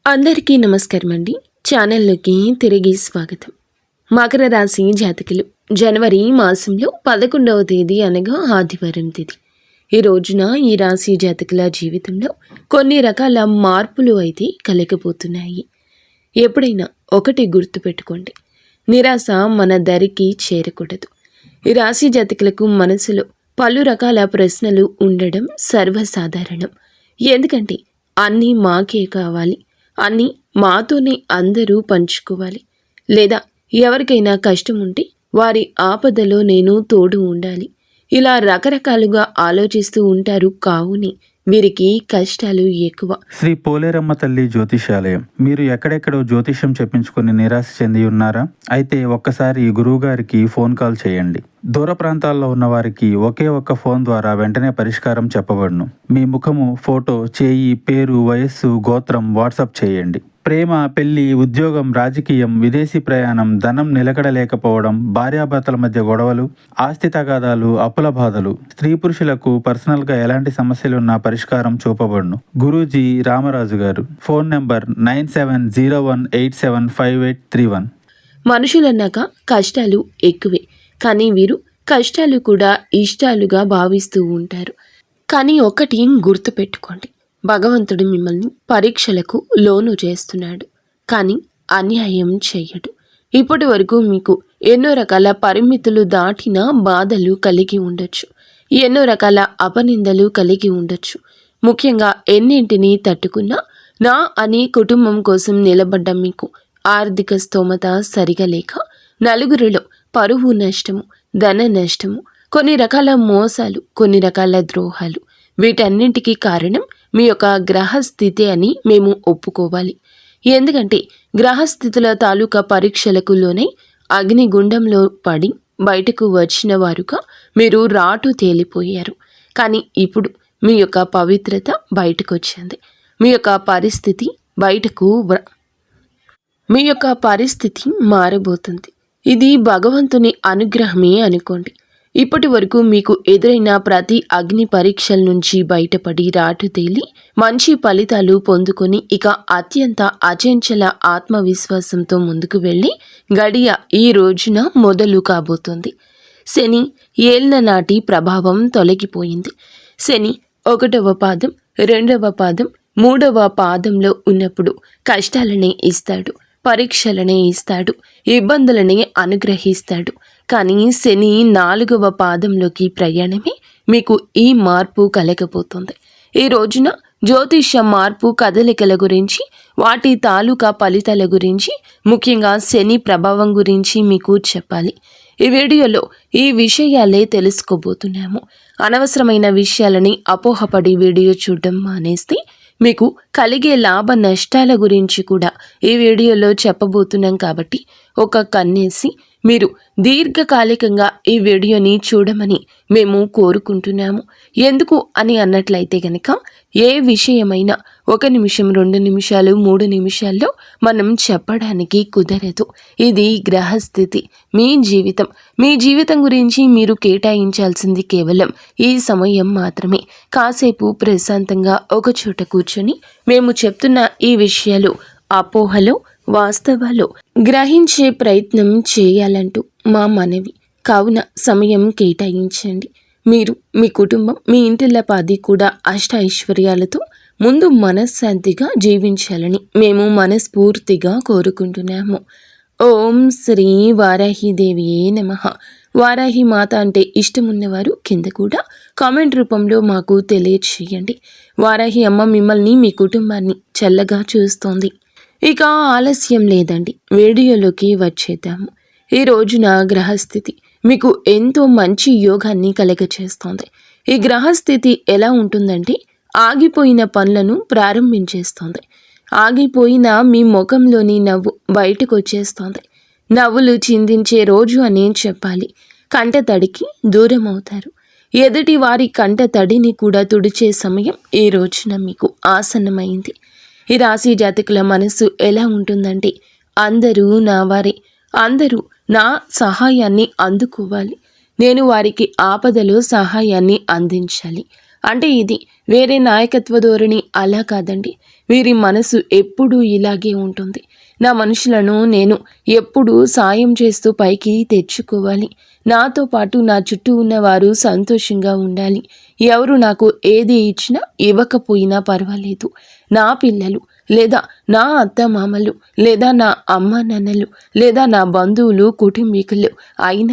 అందరికీ నమస్కారం అండి. ఛానల్లోకి తిరిగి స్వాగతం. మకర రాశి జాతకులు జనవరి మాసంలో 11వ తేదీ అనగా ఆదివారం తేదీ. ఈ రోజున ఈ రాశి జాతకుల జీవితంలో కొన్ని రకాల మార్పులు అయితే కలగబోతున్నాయి. ఎప్పుడైనా ఒకటి గుర్తుపెట్టుకోండి, నిరాశ మన దరికి చేరకూడదు. ఈ రాశి జాతకులకు మనసులో పలు రకాల ప్రశ్నలు ఉండడం సర్వసాధారణం. ఎందుకంటే అన్నీ మాకే కావాలి, అన్నీ మాతోనే అందరూ పంచుకోవాలి, లేదా ఎవరికైనా కష్టం ఉంటే వారి ఆపదలో నేను తోడు ఉండాలి, ఇలా రకరకాలుగా ఆలోచిస్తూ ఉంటారు. కావునే వీరికి కష్టాలు ఎక్కువ. శ్రీ పోలేరమ్మ తల్లి జ్యోతిషాలయం. మీరు ఎక్కడెక్కడో జ్యోతిష్యం చెప్పించుకుని నిరాశ చెంది ఉన్నారా? అయితే ఒక్కసారి గురువు గారికి ఫోన్ కాల్ చేయండి. దూర ప్రాంతాల్లో ఉన్న వారికి ఒకే ఒక్క ఫోన్ ద్వారా వెంటనే పరిష్కారం చెప్పబడును. మీ ముఖము, ఫోటో, చేయి, పేరు, వయస్సు, గోత్రం వాట్సాప్ చేయండి. ప్రేమ, పెళ్లి, ఉద్యోగం, రాజకీయం, విదేశీ ప్రయాణం, ధనం నిలకడలేకపోవడం, భార్యాభర్తల మధ్య గొడవలు, ఆస్తి తగాదాలు, అప్పుల బాధలు, స్త్రీ పురుషులకు పర్సనల్గా ఎలాంటి సమస్యలున్నా పరిష్కారం చూపబడును. గురూజీ రామరాజు గారు. Phone number 9701875831. మనుషులన్నాక కష్టాలు ఎక్కువే, కానీ వీరు కష్టాలు కూడా ఇష్టాలుగా భావిస్తూ ఉంటారు. కానీ ఒక్కటి గుర్తుపెట్టుకోండి, భగవంతుడు మిమ్మల్ని పరీక్షలకు లోను చేస్తున్నాడు, కానీ అన్యాయం చెయ్యడు. ఇప్పటి వరకు మీకు ఎన్నో రకాల పరిమితులు దాటిన బాధలు కలిగి ఉండొచ్చు, ఎన్నో రకాల అపనిందలు కలిగి ఉండొచ్చు. ముఖ్యంగా ఎన్నింటినీ తట్టుకున్నా నా అని కుటుంబం కోసం నిలబడ్డ మీకు ఆర్థిక స్తోమత సరిగా లేక నలుగురిలో పరువు నష్టము, ధన నష్టము, కొన్ని రకాల మోసాలు, కొన్ని రకాల ద్రోహాలు, వీటన్నింటికీ కారణం మీ యొక్క గ్రహస్థితి అని మేము ఒప్పుకోవాలి. ఎందుకంటే గ్రహస్థితుల తాలూకా పరీక్షలకు లోనై అగ్నిగుండంలో పడి బయటకు వచ్చిన వారుగా మీరు రాటు తేలిపోయారు. కానీ ఇప్పుడు మీ యొక్క పవిత్రత బయటకు వచ్చింది. మీ యొక్క పరిస్థితి మారబోతుంది. ఇది భగవంతుని అనుగ్రహమే అనుకోండి. ఇప్పటి వరకు మీకు ఎదురైన ప్రతి అగ్ని పరీక్షల నుంచి బయటపడి రాటు తేలి మంచి ఫలితాలు పొందుకొని ఇక అత్యంత అచంచల ఆత్మవిశ్వాసంతో ముందుకు వెళ్ళి గడియ ఈ రోజున మొదలు కాబోతుంది. శని ఏళ్ల నాటి ప్రభావం తొలగిపోయింది. శని 1వ పాదం, 2వ పాదం, 3వ పాదంలో ఉన్నప్పుడు కష్టాలనే ఇస్తాడు, పరీక్షలనే ఇస్తాడు, ఇబ్బందులనే అనుగ్రహిస్తాడు. కానీ శని 4వ పాదంలోకి ప్రయాణమే మీకు ఈ మార్పు కలగబోతుంది. ఈ రోజున జ్యోతిష్య మార్పు కదలికల గురించి, వాటి తాలూకా ఫలితాల గురించి, ముఖ్యంగా శని ప్రభావం గురించి మీకు చెప్పాలి. ఈ వీడియోలో ఈ విషయాలే తెలుసుకోబోతున్నాము. అనవసరమైన విషయాలని అపోహపడి వీడియో చూడడం మానేస్తే మీకు కలిగే లాభ నష్టాల గురించి కూడా ఈ వీడియోలో చెప్పబోతున్నాం. కాబట్టి ఒక కన్నేసి మీరు దీర్ఘకాలికంగా ఈ వీడియోని చూడమని మేము కోరుకుంటున్నాము. ఎందుకు అని అన్నట్లయితే కనుక ఏ విషయమైనా 1 నిమిషం, 2 నిమిషాలు, 3 నిమిషాల్లో మనం చెప్పడానికి కుదరదు. ఇది గ్రహస్థితి. మీ జీవితం గురించి మీరు కేటాయించాల్సింది కేవలం ఈ సమయం మాత్రమే. కాసేపు ప్రశాంతంగా ఒక చోట కూర్చొని మేము చెప్తున్న ఈ విషయాలు అపోహలో వాస్తవాలు గ్రహించే ప్రయత్నం చేయాలంటూ మా మనవి. కావున సమయం కేటాయించండి. మీరు, మీ కుటుంబం, మీ ఇంటిల్లపాది కూడా అష్ట ఐశ్వర్యాలతో ముందు మనశ్శాంతిగా జీవించాలని మేము మనస్ఫూర్తిగా కోరుకుంటున్నాము. ఓం శ్రీ వారాహిదేవియే నమః. వారాహి మాత అంటే ఇష్టమున్నవారు కింద కూడా కామెంట్ రూపంలో మాకు తెలియచేయండి. వారాహి అమ్మ మిమ్మల్ని, మీ కుటుంబాన్ని చల్లగా చూస్తోంది. ఇక ఆలస్యం లేదండి, వీడియోలోకి వచ్చేద్దాము. ఈ రోజున గ్రహస్థితి మీకు ఎంతో మంచి యోగాన్ని కలగచేస్తోంది. ఈ గ్రహస్థితి ఎలా ఉంటుందంటే ఆగిపోయిన పనులను ప్రారంభించేస్తోంది. ఆగిపోయిన మీ ముఖంలోని నవ్వు బయటకు వచ్చేస్తోంది. నవ్వులు చిందించే రోజు అని చెప్పాలి. కంటతడికి దూరం అవుతారు. ఎదుటి వారి కంటతడిని కూడా తుడిచే సమయం ఈ రోజున మీకు ఆసన్నమైంది. ఈ రాశి జాతకుల మనసు ఎలా ఉంటుందంటే అందరూ నా వారే, అందరూ నా సహాయాన్ని అందుకోవాలి, నేను వారికి ఆపదలో సహాయాన్ని అందించాలి. అంటే ఇది వేరే నాయకత్వ ధోరణి అలా కాదండి. వీరి మనసు ఎప్పుడూ ఇలాగే ఉంటుంది. నా మనుషులను నేను ఎప్పుడూ సాయం చేస్తూ పైకి తెచ్చుకోవాలి. నాతో పాటు నా చుట్టూ ఉన్నవారు సంతోషంగా ఉండాలి. ఎవరు నాకు ఏది ఇచ్చినా ఇవ్వకపోయినా పర్వాలేదు. నా పిల్లలు లేదా నా అత్తమామలు లేదా నా అమ్మ నాన్నలు లేదా నా బంధువులు కుటుంబీకులు అయిన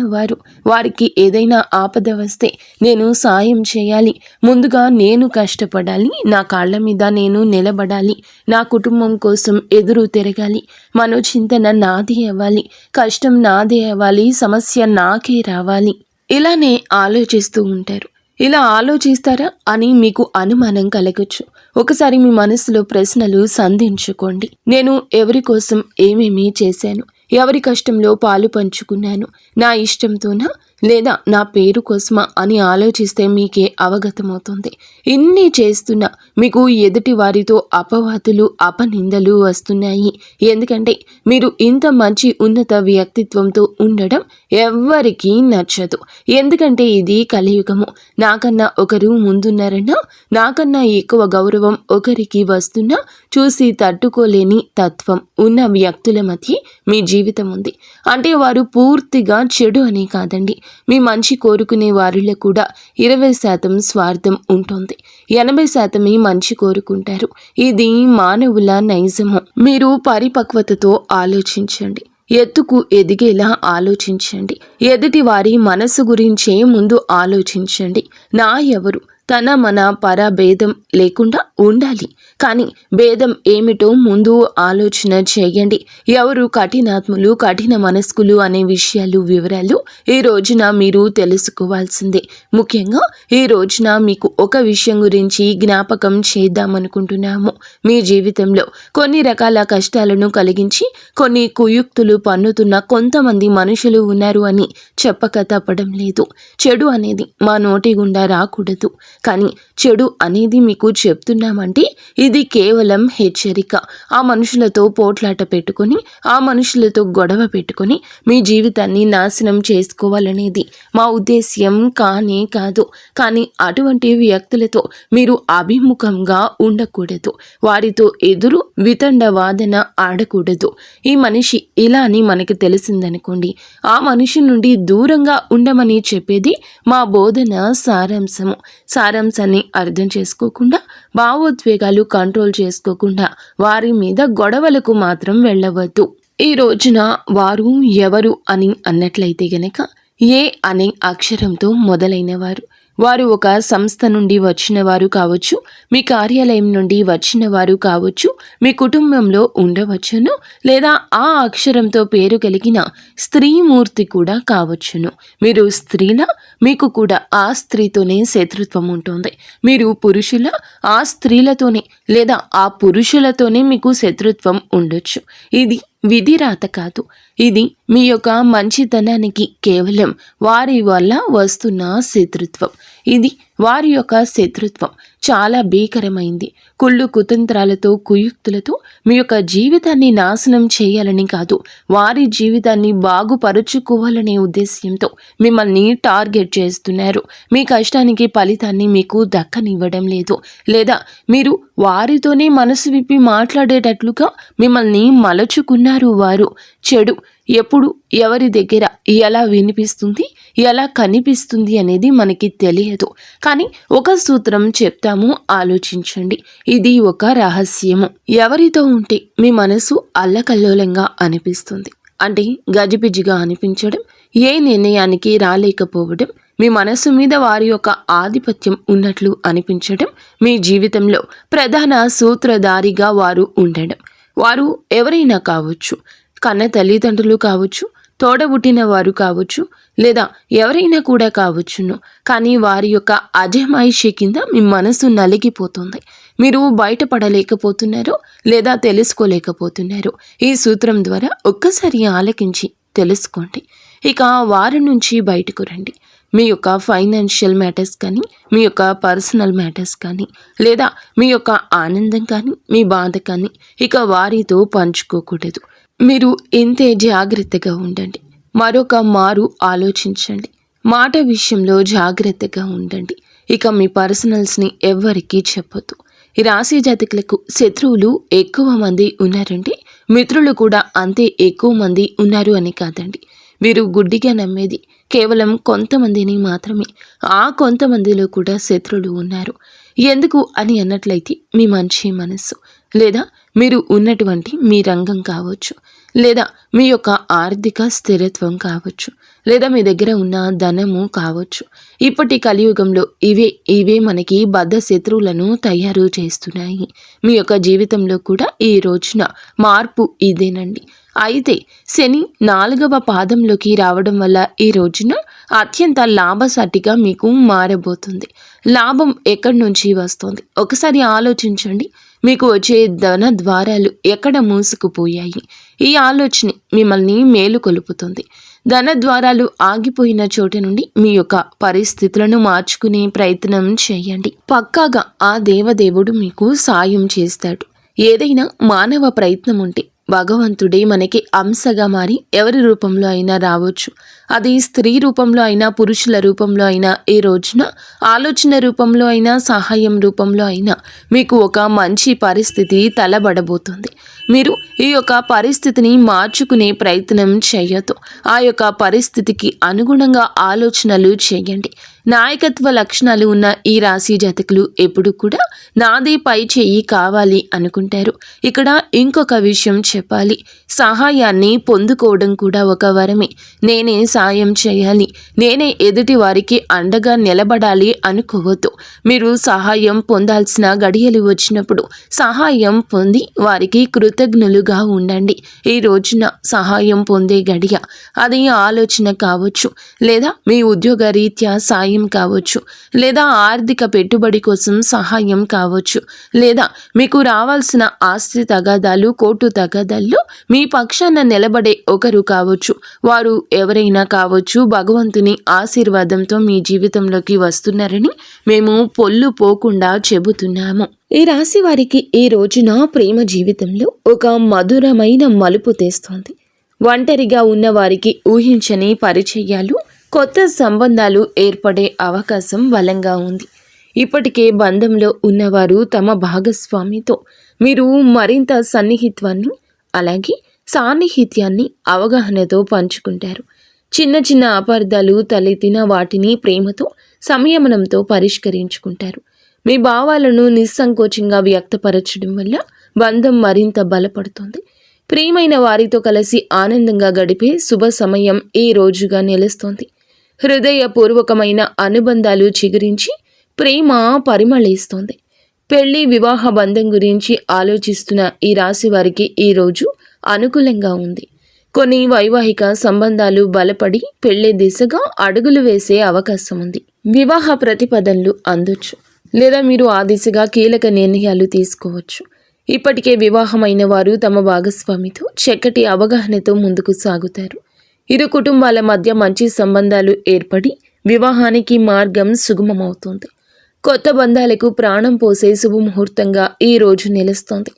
వారికి ఏదైనా ఆపద వస్తే నేను సాయం చేయాలి. ముందుగా నేను కష్టపడాలి. నా కాళ్ళ మీద నేను నిలబడాలి. నా కుటుంబం కోసం ఎదురు తిరగాలి. మనోచింతన నాదే అవ్వాలి. కష్టం నాదే అవ్వాలి. సమస్య నాకే రావాలి. ఇలానే ఆలోచిస్తూ ఉంటారు. ఇలా ఆలోచిస్తారా అని మీకు అనుమానం కలగచ్చు. ఒకసారి మీ మనసులో ప్రశ్నలు సంధించుకోండి. నేను ఎవరి కోసం ఏమేమి చేశాను? ఎవరి కష్టంలో పాలు పంచుకున్నాను? నా ఇష్టంతోనా లేదా నా పేరు కోసమా అని ఆలోచిస్తే మీకే అవగతమవుతుంది. ఇన్ని చేస్తున్నా మీకు ఎదుటి వారితో అపవాదులు అపనిందలు వస్తున్నాయి. ఎందుకంటే మీరు ఇంత మంచి ఉన్నత వ్యక్తిత్వంతో ఉండడం ఎవ్వరికీ నచ్చదు. ఎందుకంటే ఇది కలియుగము. నాకన్నా ఒకరు ముందున్నారన్నా నాకన్నా ఎక్కువ గౌరవం ఒకరికి వస్తున్నా చూసి తట్టుకోలేని తత్వం ఉన్న వ్యక్తుల మధ్య మీ జీవితం ఉంది. అంటే వారు పూర్తిగా చెడు అని కాదండి. మీ మంచి కోరుకునే వారిలో కూడా 20% స్వార్థం ఉంటుంది. 80% మంచి కోరుకుంటారు. ఇది మానవుల నైజము. మీరు పరిపక్వతతో ఆలోచించండి. ఎత్తుకు ఎదిగేలా ఆలోచించండి. ఎదుటి వారి మనసు గురించే ముందు ఆలోచించండి. నా ఎవరు తన మన పర భేదం లేకుండా ఉండాలి. కానీ భేదం ఏమిటో ముందు ఆలోచన చేయండి. ఎవరు కఠినాత్ములు కఠిన మనస్కులు అనే విషయాలు వివరాలు ఈ రోజున మీరు తెలుసుకోవాల్సిందే. ముఖ్యంగా ఈ రోజున మీకు ఒక విషయం గురించి జ్ఞాపకం చేద్దామనుకుంటున్నాము. మీ జీవితంలో కొన్ని రకాల కష్టాలను కలిగించి కొన్ని కుయుక్తులు పన్నుతున్న కొంతమంది మనుషులు ఉన్నారు అని చెప్పక తప్పడం లేదు. చెడు అనేది మా నోటి గుండా రాకూడదు. కానీ చెడు అనేది మీకు చెప్తున్నామంటే ఇది కేవలం హెచ్చరిక. ఆ మనుషులతో పోట్లాట పెట్టుకొని ఆ మనుషులతో గొడవ పెట్టుకొని మీ జీవితాన్ని నాశనం చేసుకోవాలనేది మా ఉద్దేశ్యం కానే కాదు. కానీ అటువంటి వ్యక్తులతో మీరు అభిముఖంగా ఉండకూడదు. వారితో ఎదురు వితండ వాదన ఆడకూడదు. ఈ మనిషి ఇలా అని మనకి తెలిసిందనుకోండి, ఆ మనిషి నుండి దూరంగా ఉండమని చెప్పేది మా బోధన సారాంశము. సారాంశాన్ని అర్థం చేసుకోకుండా భావోద్వేగాలు కంట్రోల్ చేసుకోకుండా వారి మీద గొడవలకు మాత్రం వెళ్ళవద్దు. ఈ రోజున వారు ఎవరు అని అన్నట్లయితే గనక ఏ అనే అక్షరంతో మొదలైన వారు ఒక సంస్థ నుండి వచ్చిన వారు కావచ్చు, మీ కార్యాలయం నుండి వచ్చిన వారు కావచ్చు, మీ కుటుంబంలో ఉండవచ్చును, లేదా ఆ అక్షరంతో పేరు కలిగిన స్త్రీమూర్తి కూడా కావచ్చును. మీరు స్త్రీలా మీకు కూడా ఆ స్త్రీతోనే శత్రుత్వం ఉంటుంది. మీరు పురుషుల ఆ స్త్రీలతోనే లేదా ఆ పురుషులతోనే మీకు శత్రుత్వం ఉండొచ్చు. ఇది విధిరాత కాదు. ఇది మీ యొక్క మంచితనానికి కేవలం వారి వల్ల వస్తున్న శత్రుత్వం. ఇది వారి యొక్క శత్రుత్వం చాలా భీకరమైంది. కుళ్ళు కుతంత్రాలతో కుయుక్తులతో మీ యొక్క జీవితాన్ని నాశనం చేయాలని కాదు, వారి జీవితాన్ని బాగుపరుచుకోవాలనే ఉద్దేశ్యంతో మిమ్మల్ని టార్గెట్ చేస్తున్నారు. మీ కష్టానికి ఫలితాన్ని మీకు దక్కనివ్వడం లేదు. లేదా మీరు వారితోనే మనసు విప్పి మాట్లాడేటట్లుగా మిమ్మల్ని మలచుకున్నారు. వారు చెడు ఎప్పుడు ఎవరి దగ్గర ఎలా వినిపిస్తుంది ఎలా కనిపిస్తుంది అనేది మనకి తెలియదు. కానీ ఒక సూత్రం చెప్తాము, ఆలోచించండి. ఇది ఒక రహస్యము. ఎవరితో ఉంటే మీ మనసు అల్లకల్లోలంగా అనిపిస్తుంది అంటే గజిబిజిగా అనిపించడం, ఏ నిర్ణయానికి రాలేకపోవడం, మీ మనసు మీద వారి యొక్క ఆధిపత్యం ఉన్నట్లు అనిపించడం, మీ జీవితంలో ప్రధాన సూత్రధారిగా వారు ఉండడం. వారు ఎవరైనా కావచ్చు, కన్న తల్లిదండ్రులు కావచ్చు, తోడబుట్టిన వారు కావచ్చు, లేదా ఎవరైనా కూడా కావచ్చును. కానీ వారి యొక్క అజమాయిషి కింద మీ మనసు నలిగిపోతుంది. మీరు బయటపడలేకపోతున్నారు లేదా తెలుసుకోలేకపోతున్నారు. ఈ సూత్రం ద్వారా ఒక్కసారి ఆలకించి తెలుసుకోండి. ఇక వారి నుంచి బయటకు రండి. మీ యొక్క ఫైనాన్షియల్ మ్యాటర్స్ కానీ, మీ యొక్క పర్సనల్ మ్యాటర్స్ కానీ, లేదా మీ యొక్క ఆనందం కానీ, మీ బాధ కానీ ఇక వారితో పంచుకోకూడదు. మీరు ఇంతే జాగ్రత్తగా ఉండండి. మరొక మారు ఆలోచించండి. మాట విషయంలో జాగ్రత్తగా ఉండండి. ఇక మీ పర్సనల్స్ని ఎవ్వరికీ చెప్పొద్దు. ఈ రాశి జాతకులకు శత్రువులు ఎక్కువ మంది ఉన్నారంటే మిత్రులు కూడా అంతే ఎక్కువ మంది ఉన్నారు అని కాదండి. వీరు గుడ్డిగా నమ్మేది కేవలం కొంతమందిని మాత్రమే. ఆ కొంతమందిలో కూడా శత్రువులు ఉన్నారు. ఎందుకు అని అన్నట్లయితే మీ మంచి మనస్సు, లేదా మీరు ఉన్నటువంటి మీ రంగం కావచ్చు, లేదా మీ యొక్క ఆర్థిక స్థిరత్వం కావచ్చు, లేదా మీ దగ్గర ఉన్న ధనము కావచ్చు. ఇప్పటి కలియుగంలో ఇవే మనకి బద్ధ శత్రువులను తయారు చేస్తున్నాయి. మీ యొక్క జీవితంలో కూడా ఈ రోజున మార్పు ఇదేనండి. అయితే శని 4వ పాదంలోకి రావడం వల్ల ఈ రోజున అత్యంత లాభసాటిగా మీకు మారబోతుంది. లాభం ఎక్కడి నుంచి వస్తుంది ఒకసారి ఆలోచించండి. మీకు వచ్చే ధన ద్వారాలు ఎక్కడ మూసుకుపోయాయి? ఈ ఆలోచన మిమ్మల్ని మేలుకొలుపుతుంది. ధన ద్వారాలు ఆగిపోయిన చోట నుండి మీ యొక్క పరిస్థితులను మార్చుకునే ప్రయత్నం చేయండి. పక్కాగా ఆ దేవదేవుడు మీకు సాయం చేస్తాడు. ఏదైనా మానవ ప్రయత్నం ఉంటే భగవంతుడే మనకి అంశగా మారి ఎవరి రూపంలో అయినా రావచ్చు. అది స్త్రీ రూపంలో అయినా, పురుషుల రూపంలో అయినా, ఈ రోజున ఆలోచన రూపంలో అయినా, సహాయం రూపంలో అయినా మీకు ఒక మంచి పరిస్థితి తలబడబోతుంది. మీరు ఈ యొక్క పరిస్థితిని మార్చుకునే ప్రయత్నం చేయొద్దు. ఆ యొక్క పరిస్థితికి అనుగుణంగా ఆలోచనలు చేయండి. నాయకత్వ లక్షణాలు ఉన్న ఈ రాశి జాతకులు ఎప్పుడు కూడా నాదే పై చేయి కావాలి అనుకుంటారు. ఇక్కడ ఇంకొక విషయం చెప్పాలి. సహాయాన్ని పొందుకోవడం కూడా ఒక వరమే. నేనే సాయం చేయాలి, నేనే ఎదుటి వారికి అండగా నిలబడాలి అనుకోవద్దు. మీరు సహాయం పొందాల్సిన గడియలు వచ్చినప్పుడు సహాయం పొంది వారికి కృతజ్ఞులుగా ఉండండి. ఈ రోజున సహాయం పొందే గడియ. అది ఆలోచన కావచ్చు, లేదా మీ ఉద్యోగ రీత్యా సాయం కావచ్చు, లేదా ఆర్థిక పెట్టుబడి కోసం సహాయం కావచ్చు, లేదా మీకు రావాల్సిన ఆస్తి తగాదాలు, కోర్టు తగాదాల్లో మీ పక్షాన నిలబడే ఒకరు కావచ్చు. వారు ఎవరైనా కావచ్చు. భగవంతుని ఆశీర్వాదంతో మీ జీవితంలోకి వస్తున్నారని మేము పొల్లు పోకుండా చెబుతున్నాము. ఈ రాశి వారికి ఈ రోజున ప్రేమ జీవితంలో ఒక మధురమైన మలుపు తెస్తోంది. ఒంటరిగా ఉన్న వారికి ఊహించని పరిచయాలు, కొత్త సంబంధాలు ఏర్పడే అవకాశం బలంగా ఉంది. ఇప్పటికే బంధంలో ఉన్నవారు తమ భాగస్వామితో మీరు మరింత సన్నిహిత్వాన్ని, అలాగే సాన్నిహిత్యాన్ని అవగాహనతో పంచుకుంటారు. చిన్న చిన్న అపార్థాలు తలెత్తిన వాటిని ప్రేమతో, సంయమనంతో పరిష్కరించుకుంటారు. మీ భావాలను నిస్సంకోచంగా వ్యక్తపరచడం వల్ల బంధం మరింత బలపడుతుంది. ప్రియమైన వారితో కలిసి ఆనందంగా గడిపే శుభ సమయం ఈ రోజుగా నిలుస్తోంది. హృదయపూర్వకమైన అనుబంధాలు చిగురించి ప్రేమ పరిమళిస్తోంది. పెళ్లి, వివాహ బంధం గురించి ఆలోచిస్తున్న ఈ రాశి వారికి ఈ రోజు అనుకూలంగా ఉంది. కొన్ని వైవాహిక సంబంధాలు బలపడి పెళ్లి దిశగా అడుగులు వేసే అవకాశం ఉంది. వివాహ ప్రతిపాదనలు అందొచ్చు, లేదా మీరు ఆ దిశగా కీలక నిర్ణయాలు తీసుకోవచ్చు. ఇప్పటికే వివాహమైన వారు తమ భాగస్వామితో చక్కటి అవగాహనతో ముందుకు సాగుతారు. ఇరు కుటుంబాల మధ్య మంచి సంబంధాలు ఏర్పడి వివాహానికి మార్గం సుగమమవుతుంది. కొత్త బంధాలకు ప్రాణం పోసే శుభముహూర్తంగా ఈ రోజు నిలుస్తోంది.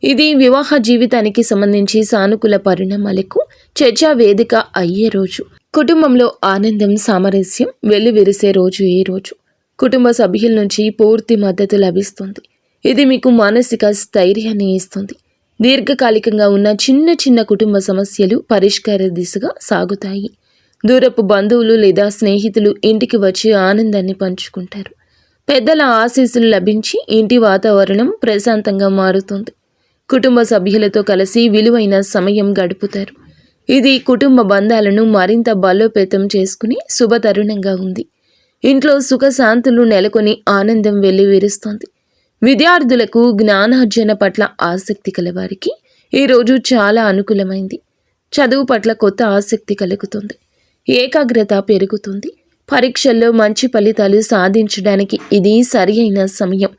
ఇది వివాహ జీవితానికి సంబంధించి సానుకూల పరిణామాలకు చర్చా వేదిక అయ్యే రోజు. కుటుంబంలో ఆనందం, సామరస్యం వెల్లివిరిసే రోజు ఈ రోజు. కుటుంబ సభ్యుల నుంచి పూర్తి మద్దతు లభిస్తుంది. ఇది మీకు మానసిక స్థైర్యాన్ని ఇస్తుంది. దీర్ఘకాలికంగా ఉన్న చిన్న చిన్న కుటుంబ సమస్యలు పరిష్కార దిశగా సాగుతాయి. దూరపు బంధువులు లేదా స్నేహితులు ఇంటికి వచ్చి ఆనందాన్ని పంచుకుంటారు. పెద్దల ఆశీస్సులు లభించి ఇంటి వాతావరణం ప్రశాంతంగా మారుతుంది. కుటుంబ సభ్యులతో కలిసి విలువైన సమయం గడుపుతారు. ఇది కుటుంబ బంధాలను మరింత బలోపేతం చేసుకుని శుభతరుణంగా ఉంది. ఇంట్లో సుఖశాంతులు నెలకొని ఆనందం వెల్లివిరుస్తోంది. విద్యార్థులకు జ్ఞానార్జన పట్ల ఆసక్తి కలవారికి ఈరోజు చాలా అనుకూలమైంది. చదువు పట్ల కొత్త ఆసక్తి కలుగుతుంది. ఏకాగ్రత పెరుగుతుంది. పరీక్షల్లో మంచి ఫలితాలు సాధించడానికి ఇది సరి అయిన సమయం.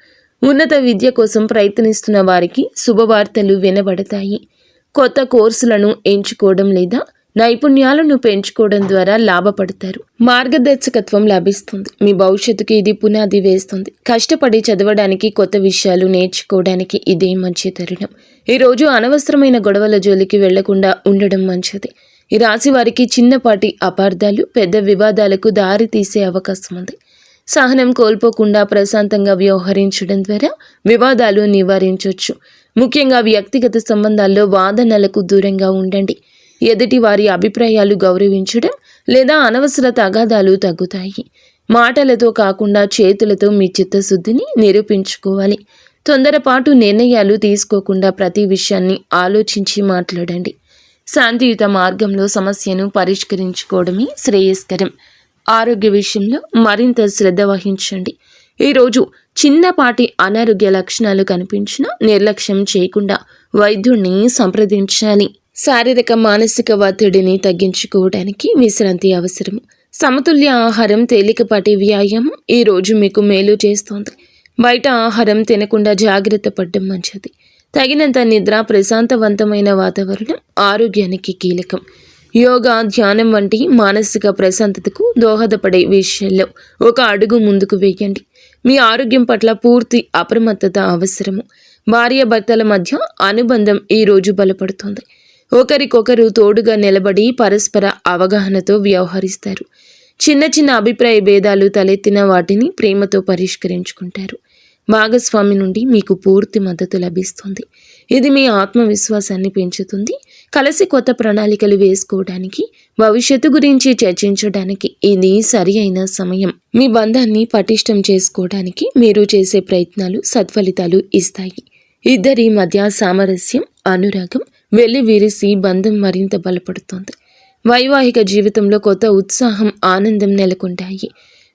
ఉన్నత విద్య కోసం ప్రయత్నిస్తున్న వారికి శుభవార్తలు వినబడతాయి. కొత్త కోర్సులను ఎంచుకోవడం లేదా నైపుణ్యాలను పెంచుకోవడం ద్వారా లాభపడతారు. మార్గదర్శకత్వం లభిస్తుంది. మీ భవిష్యత్తుకి ఇది పునాది వేస్తుంది. కష్టపడి చదవడానికి, కొత్త విషయాలు నేర్చుకోవడానికి ఇదే మంచి తరుణం. ఈరోజు అనవసరమైన గొడవల జోలికి వెళ్లకుండా ఉండడం మంచిది. ఈ రాశి వారికి చిన్నపాటి అపార్థాలు పెద్ద వివాదాలకు దారి తీసే అవకాశం ఉంది. సహనం కోల్పోకుండా ప్రశాంతంగా వ్యవహరించడం ద్వారా వివాదాలు నివారించవచ్చు. ముఖ్యంగా వ్యక్తిగత సంబంధాల్లో వాదనలకు దూరంగా ఉండండి. ఎదుటి వారి అభిప్రాయాలు గౌరవించడం లేదా అనవసర తగాదాలు తగ్గుతాయి. మాటలతో కాకుండా చేతులతో మీ చిత్తశుద్ధిని నిరూపించుకోవాలి. తొందరపాటు నిర్ణయాలు తీసుకోకుండా ప్రతి విషయాన్ని ఆలోచించి మాట్లాడండి. శాంతియుత మార్గంలో సమస్యను పరిష్కరించుకోవడమే శ్రేయస్కరం. ఆరోగ్య విషయంలో మరింత శ్రద్ధ వహించండి. ఈరోజు చిన్నపాటి అనారోగ్య లక్షణాలు కనిపించినా నిర్లక్ష్యం చేయకుండా వైద్యుడిని సంప్రదించాలి. శారీరక మానసిక ఒత్తిడిని తగ్గించుకోవడానికి విశ్రాంతి అవసరం. సమతుల్య ఆహారం, తేలికపాటి వ్యాయామం ఈరోజు మీకు మేలు చేస్తోంది. బయట ఆహారం తినకుండా జాగ్రత్త పడడం మంచిది. తగినంత నిద్ర, ప్రశాంతవంతమైన వాతావరణం ఆరోగ్యానికి కీలకం. యోగా, ధ్యానం వంటి మానసిక ప్రశాంతతకు దోహదపడే విషయాల్లో ఒక అడుగు ముందుకు వేయండి. మీ ఆరోగ్యం పట్ల పూర్తి అప్రమత్తత అవసరము. భార్యాభర్తల మధ్య అనుబంధం ఈరోజు బలపడుతుంది. ఒకరికొకరు తోడుగా నిలబడి పరస్పర అవగాహనతో వ్యవహరిస్తారు. చిన్న చిన్న అభిప్రాయ భేదాలు తలెత్తిన వాటిని ప్రేమతో పరిష్కరించుకుంటారు. భాగస్వామి నుండి మీకు పూర్తి మద్దతు లభిస్తుంది. ఇది మీ ఆత్మవిశ్వాసాన్ని పెంచుతుంది. కలిసి కొత్త ప్రణాళికలు వేసుకోవడానికి, భవిష్యత్తు గురించి చర్చించడానికి ఇది సరి అయిన సమయం. మీ బంధాన్ని పటిష్టం చేసుకోవడానికి మీరు చేసే ప్రయత్నాలు సత్ఫలితాలు ఇస్తాయి. ఇద్దరి మధ్య సామరస్యం, అనురాగం వెల్లివిరిసి బంధం మరింత బలపడుతుంది. వైవాహిక జీవితంలో కొత్త ఉత్సాహం, ఆనందం నెలకొంటాయి.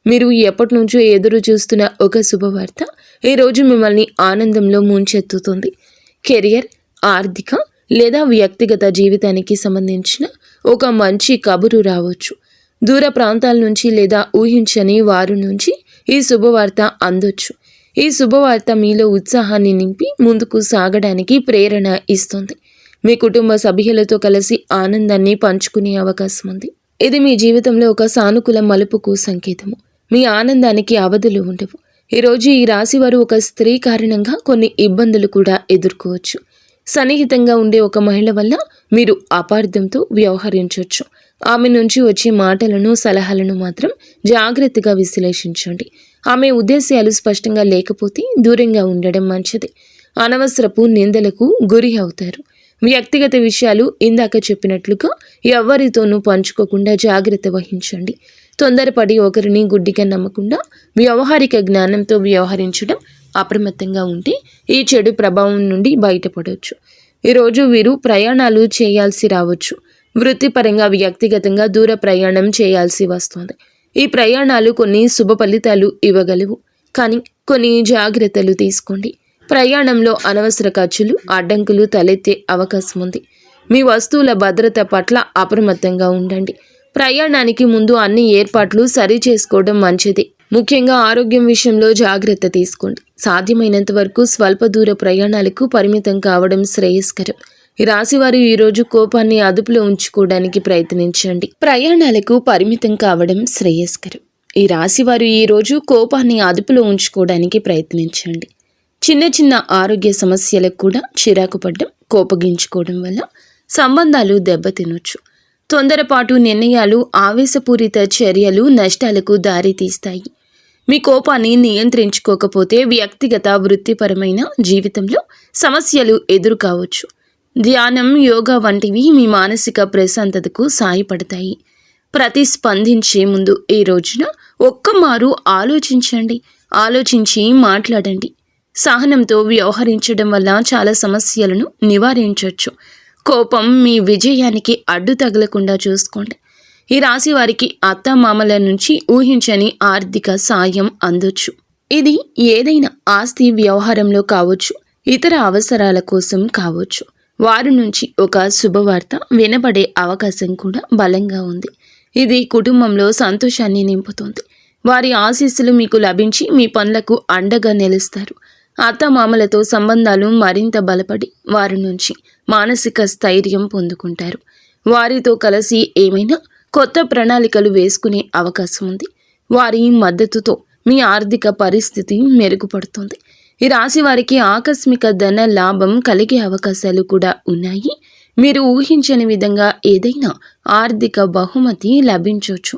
మీరు ఎప్పటి నుంచో ఎదురు చూస్తున్న ఒక శుభవార్త ఈరోజు మిమ్మల్ని ఆనందంలో ముంచెత్తుతుంది. కెరియర్, ఆర్థిక లేదా వ్యక్తిగత జీవితానికి సంబంధించిన ఒక మంచి కబురు రావచ్చు. దూర ప్రాంతాల నుంచి లేదా ఊహించని వారి నుంచి ఈ శుభవార్త అందొచ్చు. ఈ శుభవార్త మీలో ఉత్సాహాన్ని నింపి ముందుకు సాగడానికి ప్రేరణ ఇస్తుంది. మీ కుటుంబ సభ్యులతో కలిసి ఆనందాన్ని పంచుకునే అవకాశం ఉంది. ఇది మీ జీవితంలో ఒక సానుకూల మలుపుకు సంకేతము. మీ ఆనందానికి అవధులు ఉండవు. ఈరోజు ఈ రాశివారు ఒక స్త్రీ కారణంగా కొన్ని ఇబ్బందులు కూడా ఎదుర్కోవచ్చు. సన్నిహితంగా ఉండే ఒక మహిళ వల్ల మీరు అపార్థంతో వ్యవహరించవచ్చు. ఆమె నుంచి వచ్చే మాటలను, సలహాలను మాత్రం జాగ్రత్తగా విశ్లేషించండి. ఆమె ఉద్దేశాలు స్పష్టంగా లేకపోతే దూరంగా ఉండడం మంచిది. అనవసరపు నిందలకు గురి అవుతారు. వ్యక్తిగత విషయాలు ఇందాక చెప్పినట్లుగా ఎవరితోనూ పంచుకోకుండా జాగ్రత్త వహించండి. తొందరపడి ఒకరిని గుడ్డిగా నమ్మకుండా వ్యవహారిక జ్ఞానంతో వ్యవహరించడం, అప్రమత్తంగా ఉంటే ఈ చెడు ప్రభావం నుండి బయటపడవచ్చు. ఈరోజు వీరు ప్రయాణాలు చేయాల్సి రావచ్చు. వృత్తిపరంగా, వ్యక్తిగతంగా దూర ప్రయాణం చేయాల్సి వస్తుంది. ఈ ప్రయాణాలు కొన్ని శుభ ఫలితాలు ఇవ్వగలవు, కానీ కొన్ని జాగ్రత్తలు తీసుకోండి. ప్రయాణంలో అనవసర ఖర్చులు, అడ్డంకులు తలెత్తే అవకాశం ఉంది. మీ వస్తువుల భద్రత పట్ల అప్రమత్తంగా ఉండండి. ప్రయాణానికి ముందు అన్ని ఏర్పాట్లు సరి చేసుకోవడం మంచిది. ముఖ్యంగా ఆరోగ్యం విషయంలో జాగ్రత్త తీసుకోండి. సాధ్యమైనంత వరకు స్వల్ప దూర ప్రయాణాలకు పరిమితం కావడం శ్రేయస్కరం. ఈ రాశివారు ఈరోజు కోపాన్ని అదుపులో ఉంచుకోవడానికి ప్రయత్నించండి. ప్రయాణాలకు పరిమితం కావడం శ్రేయస్కరం. ఈ రాశివారు ఈరోజు కోపాన్ని అదుపులో ఉంచుకోవడానికి ప్రయత్నించండి. చిన్న చిన్న ఆరోగ్య సమస్యలకు కూడా చిరాకు పడ్డం, కోపగించుకోవడం వల్ల సంబంధాలు దెబ్బతినొచ్చు. తొందరపాటు నిర్ణయాలు, ఆవేశపూరిత చర్యలు నష్టాలకు దారితీస్తాయి. మీ కోపాన్ని నియంత్రించుకోకపోతే వ్యక్తిగత, వృత్తిపరమైన జీవితంలో సమస్యలు ఎదురు కావచ్చు. ధ్యానం, యోగా వంటివి మీ మానసిక ప్రశాంతతకు సహాయపడతాయి. ప్రతిస్పందించే ముందు ఈ రోజున ఒక్కమారు ఆలోచించండి. ఆలోచించి మాట్లాడండి. సహనంతో వ్యవహరించడం వల్ల చాలా సమస్యలను నివారించవచ్చు. కోపం మీ విజయానికి అడ్డు తగలకుండా చూసుకోండి. ఈ రాశి వారికి అత్తమామల నుంచి ఊహించని ఆర్థిక సాయం అందొచ్చు. ఇది ఏదైనా ఆస్తి వ్యవహారంలో కావచ్చు, ఇతర అవసరాల కోసం కావచ్చు. వారి నుంచి ఒక శుభవార్త వినబడే అవకాశం కూడా బలంగా ఉంది. ఇది కుటుంబంలో సంతోషాన్ని నింపుతుంది. వారి ఆశీస్సులు మీకు లభించి మీ పనులకు అండగా నిలుస్తారు. అత్తమామలతో సంబంధాలు మరింత బలపడి వారి నుంచి మానసిక స్థైర్యం పొందుకుంటారు. వారితో కలిసి ఏమైనా కొత్త ప్రణాళికలు వేసుకునే అవకాశం ఉంది. వారి మద్దతుతో మీ ఆర్థిక పరిస్థితి మెరుగుపడుతుంది. ఈ రాశి వారికి ఆకస్మిక ధన లాభం కలిగే అవకాశాలు కూడా ఉన్నాయి. మీరు ఊహించని విధంగా ఏదైనా ఆర్థిక బహుమతి లభించవచ్చు.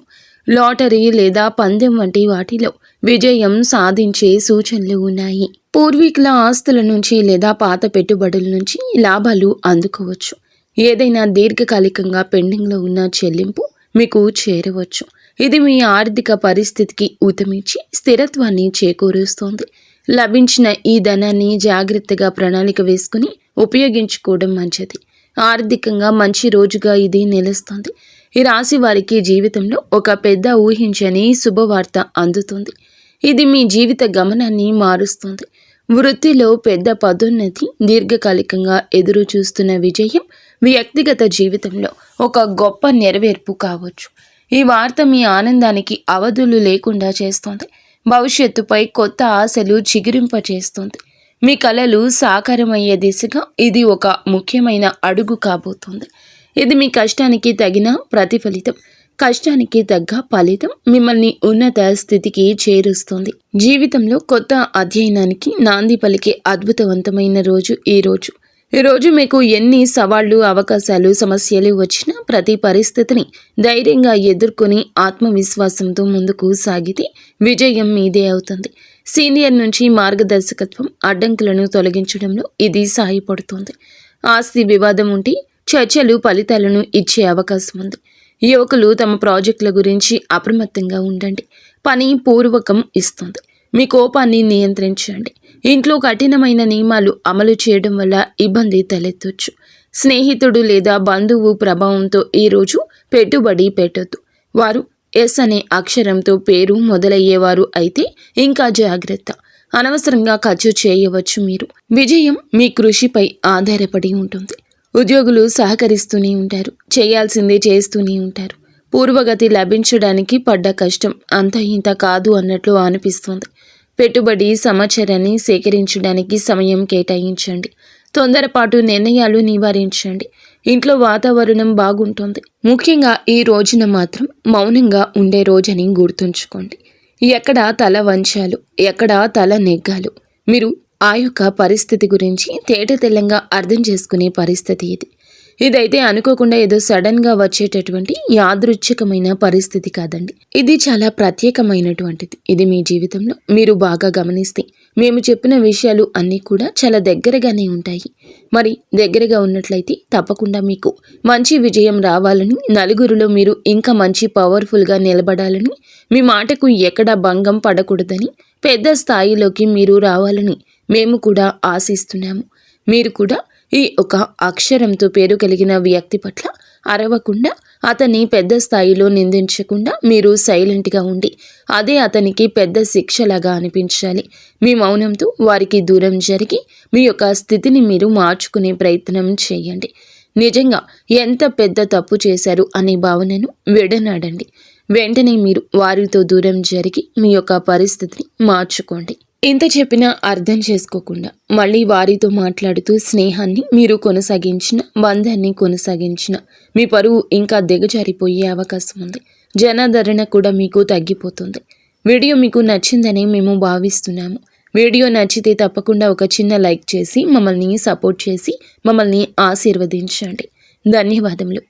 లాటరీ లేదా పందెం వంటి వాటిలో విజయం సాధించే సూచనలు ఉన్నాయి. పూర్వీకుల ఆస్తుల నుంచి లేదా పాత పెట్టుబడుల నుంచి లాభాలు అందుకోవచ్చు. ఏదైనా దీర్ఘకాలికంగా పెండింగ్లో ఉన్న చెల్లింపు మీకు చేరవచ్చు. ఇది మీ ఆర్థిక పరిస్థితికి ఊతమిచ్చి స్థిరత్వాన్ని చేకూరుస్తోంది. లభించిన ఈ ధనాన్ని జాగ్రత్తగా ప్రణాళిక వేసుకుని ఉపయోగించుకోవడం మంచిది. ఆర్థికంగా మంచి రోజుగా ఇది నిలుస్తుంది. ఈ రాశి వారికి జీవితంలో ఒక పెద్ద ఊహించని శుభవార్త అందుతుంది. ఇది మీ జీవిత గమనాన్ని మారుస్తుంది. వృత్తిలో పెద్ద పదోన్నతి, దీర్ఘకాలికంగా ఎదురు చూస్తున్న విజయం, వ్యక్తిగత జీవితంలో ఒక గొప్ప నెరవేర్పు కావచ్చు. ఈ వార్త మీ ఆనందానికి అవధులు లేకుండా చేస్తోంది. భవిష్యత్తుపై కొత్త ఆశలు చిగురింపచేస్తుంది. మీ కలలు సాకారమయ్యే దిశగా ఇది ఒక ముఖ్యమైన అడుగు కాబోతోంది. ఇది మీ కష్టానికి తగిన ప్రతిఫలితం. కష్టానికి తగ్గ ఫలితం మిమ్మల్ని ఉన్నత స్థితికి చేరుస్తుంది. జీవితంలో కొత్త అధ్యయనానికి నాంది పలికే అద్భుతవంతమైన రోజు ఈ రోజు మీకు ఎన్ని సవాళ్లు, అవకాశాలు, సమస్యలు వచ్చినా ప్రతి పరిస్థితిని ధైర్యంగా ఎదుర్కొని ఆత్మవిశ్వాసంతో ముందుకు సాగితే విజయం మీదే అవుతుంది. సీనియర్ నుంచి మార్గదర్శకత్వం, అడ్డంకులను తొలగించడంలో ఇది సహాయపడుతుంది. ఆస్తి వివాదం ఉంటే చర్చలు ఫలితాలను ఇచ్చే అవకాశం ఉంది. యువకులు తమ ప్రాజెక్టుల గురించి అప్రమత్తంగా ఉండండి. పని పూర్వకం ఇస్తుంది. మీ కోపాన్ని నియంత్రించండి. ఇంట్లో కఠినమైన నియమాలు అమలు చేయడం వల్ల ఇబ్బంది తలెత్తొచ్చు. స్నేహితుడు లేదా బంధువు ప్రభావంతో ఈరోజు పెట్టుబడి పెట్టొద్దు. వారు ఎస్ అనే అక్షరంతో పేరు మొదలయ్యేవారు అయితే ఇంకా జాగ్రత్త. అనవసరంగా ఖర్చు చేయవచ్చు. మీరు విజయం మీ కృషిపై ఆధారపడి ఉంటుంది. ఉద్యోగులు సహకరిస్తూనే ఉంటారు. చేయాల్సిందే చేస్తూనే ఉంటారు. పూర్వగతి లభించడానికి పడ్డ కష్టం అంత ఇంత కాదు అన్నట్లు అనిపిస్తుంది. పెట్టుబడి సమాచారాన్ని సేకరించడానికి సమయం కేటాయించండి. తొందరపాటు నిర్ణయాలు నివారించండి. ఇంట్లో వాతావరణం బాగుంటుంది. ముఖ్యంగా ఈ రోజున మాత్రం మౌనంగా ఉండే రోజని గుర్తుంచుకోండి. ఎక్కడ తల వంచాలు, ఎక్కడ తల నెగ్గాలు, మీరు ఆ యొక్క పరిస్థితి గురించి తేటతెల్లంగా అర్థం చేసుకునే పరిస్థితి ఇది. ఇదైతే అనుకోకుండా ఏదో సడన్గా వచ్చేటటువంటి యాదృచ్ఛికమైన పరిస్థితి కాదండి. ఇది చాలా ప్రత్యేకమైనటువంటిది. ఇది మీ జీవితంలో మీరు బాగా గమనిస్తే మేము చెప్పిన విషయాలు అన్నీ కూడా చాలా దగ్గరగానే ఉంటాయి. మరి దగ్గరగా ఉన్నట్లయితే తప్పకుండా మీకు మంచి విజయం రావాలని, నలుగురిలో మీరు ఇంకా మంచి పవర్ఫుల్గా నిలబడాలని, మీ మాటకు ఎక్కడా భంగం పడకూడదని, పెద్ద స్థాయిలోకి మీరు రావాలని మేము కూడా ఆశిస్తున్నాము. మీరు కూడా ఈ ఒక అక్షరంతో పేరు కలిగిన వ్యక్తి పట్ల అరవకుండా, అతన్ని పెద్ద స్థాయిలో నిందించకుండా మీరు సైలెంట్గా ఉండి అదే అతనికి పెద్ద శిక్షలాగా అనిపించాలి. మీ మౌనంతో వారికి దూరం జరిగి మీ యొక్క స్థితిని మీరు మార్చుకునే ప్రయత్నం చేయండి. నిజంగా ఎంత పెద్ద తప్పు చేశారు అనే భావనను విడనాడండి. వెంటనే మీరు వారితో దూరం జరిగి మీ యొక్క పరిస్థితిని మార్చుకోండి. ఇంత చెప్పినా అర్థం చేసుకోకుండా మళ్ళీ వారితో మాట్లాడుతూ స్నేహాన్ని మీరు కొనసాగించిన, బంధాన్ని కొనసాగించిన మీ పరువు ఇంకా దిగజారిపోయే అవకాశం ఉంది. జనాదరణ కూడా మీకు తగ్గిపోతుంది. వీడియో మీకు నచ్చిందని మేము భావిస్తున్నాము. వీడియో నచ్చితే తప్పకుండా ఒక చిన్న లైక్ చేసి మమ్మల్ని సపోర్ట్ చేసి మమ్మల్ని ఆశీర్వదించండి. ధన్యవాదములు.